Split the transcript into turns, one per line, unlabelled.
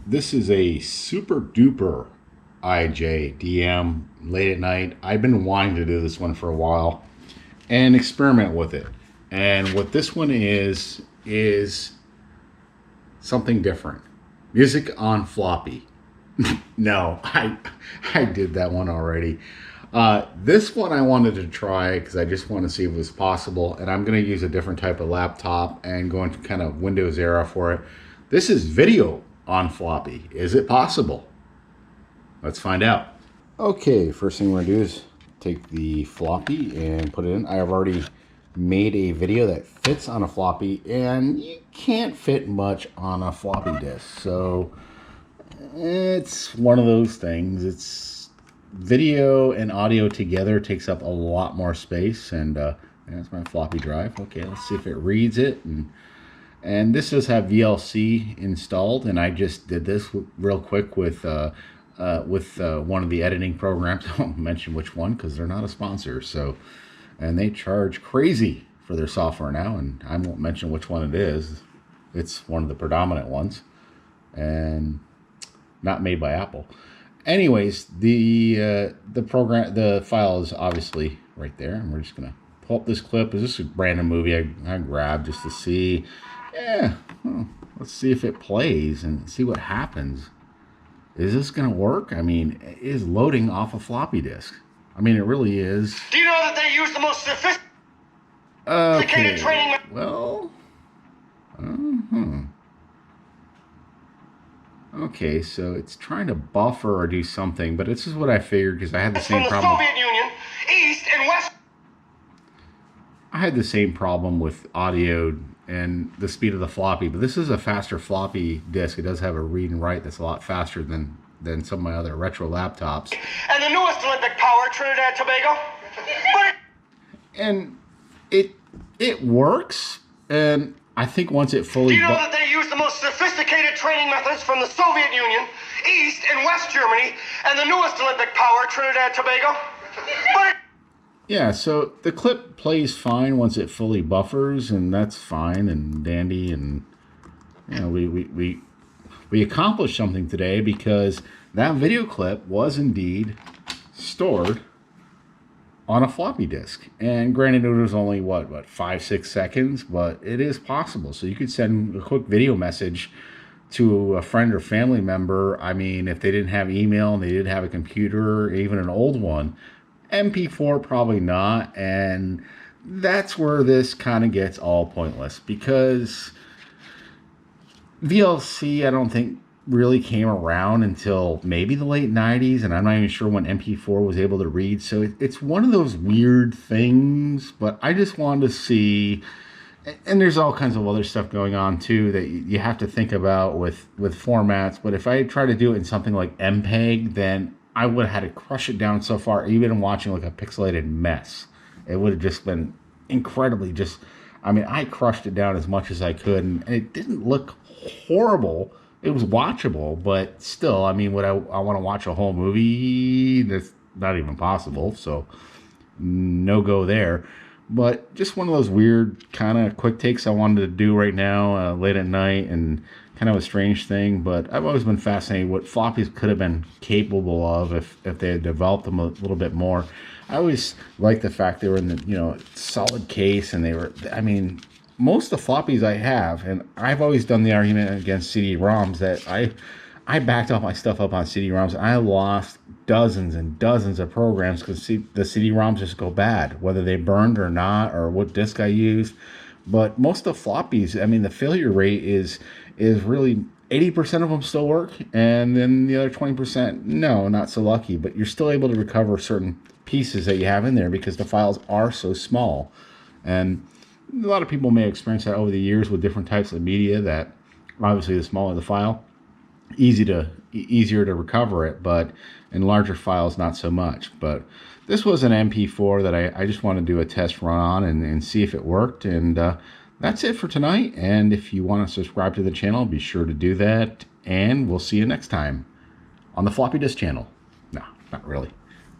This is a super duper IJDM late at night. I've been wanting to do this one for a while and experiment with it. And what this one is something different. Music on floppy. No, I did that one already. This one I wanted to try because I just want to see if it was possible. And I'm going to use a different type of laptop and go into kind of Windows era for it. This is video on floppy. Is it possible? Let's find out. Okay, first thing we're going to do is take the floppy and put it in. I have already made a video that fits on a floppy, and you can't fit much on a floppy disk. So it's one of those things. It's video and audio together takes up a lot more space, and that's my floppy drive. Okay, let's see if it reads it. And this does have VLC installed, and I just did this real quick with one of the editing programs. I won't mention which one because they're not a sponsor. So, and they charge crazy for their software now, and I won't mention which one it is. It's one of the predominant ones, and not made by Apple. Anyways, the file is obviously right there, and we're just gonna pull up this clip. Is this a random movie I grabbed just to see? Yeah, let's see if it plays and see what happens. Is this gonna work? I mean, it is loading off a floppy disk. I mean, it really is.
Do you know that they use the most sophisticated training?
Well, okay, so it's trying to buffer or do something, but this is what I figured because I had the same problem.
From the Soviet Union, East and West.
I had the same problem with audio and the speed of the floppy, but this is a faster floppy disk. It does have a read and write that's a lot faster than some of my other retro laptops.
And the newest Olympic power, Trinidad Tobago.
And it works, and I think once it fully...
Do you know that they use the most sophisticated training methods from the Soviet Union, East and West Germany, and the newest Olympic power, Trinidad Tobago?
Yeah, so the clip plays fine once it fully buffers, and that's fine and dandy, and you know, we accomplished something today because that video clip was indeed stored on a floppy disk. And granted, it was only what 5-6 seconds, but it is possible. So you could send a quick video message to a friend or family member. I mean, if they didn't have email and they didn't have a computer, or even an old one, MP4 probably not. And that's where this kind of gets all pointless, because VLC I don't think really came around until maybe the late 90s, and I'm not even sure when MP4 was able to read. So it's one of those weird things, but I just wanted to see. And there's all kinds of other stuff going on too that you have to think about with formats. But if I tried to do it in something like MPEG, then I would have had to crush it down so far, even watching like a pixelated mess. It would have just been incredibly I mean, I crushed it down as much as I could, and it didn't look horrible. It was watchable, but still, I mean, would I want to watch a whole movie? That's not even possible, so no go there. But just one of those weird kind of quick takes I wanted to do right now, late at night, and kind of a strange thing. But I've always been fascinated what floppies could have been capable of if they had developed them a little bit more. I always liked the fact they were in the solid case, and they were, I mean, most of the floppies I have, and I've always done the argument against CD-ROMs that I backed all my stuff up on CD-ROMs, and I lost dozens and dozens of programs because the CD-ROMs just go bad, whether they burned or not, or what disk I used. But most of the floppies, I mean, the failure rate is really 80% of them still work, and then the other 20%, no, not so lucky. But you're still able to recover certain pieces that you have in there because the files are so small. And a lot of people may experience that over the years with different types of media, that obviously the smaller the file, easier to recover it, but in larger files not so much. But this was an MP4 that I just want to do a test run on and see if it worked. And that's it for tonight. And if you want to subscribe to the channel, be sure to do that, and we'll see you next time on the Floppy Disk channel. No, not really.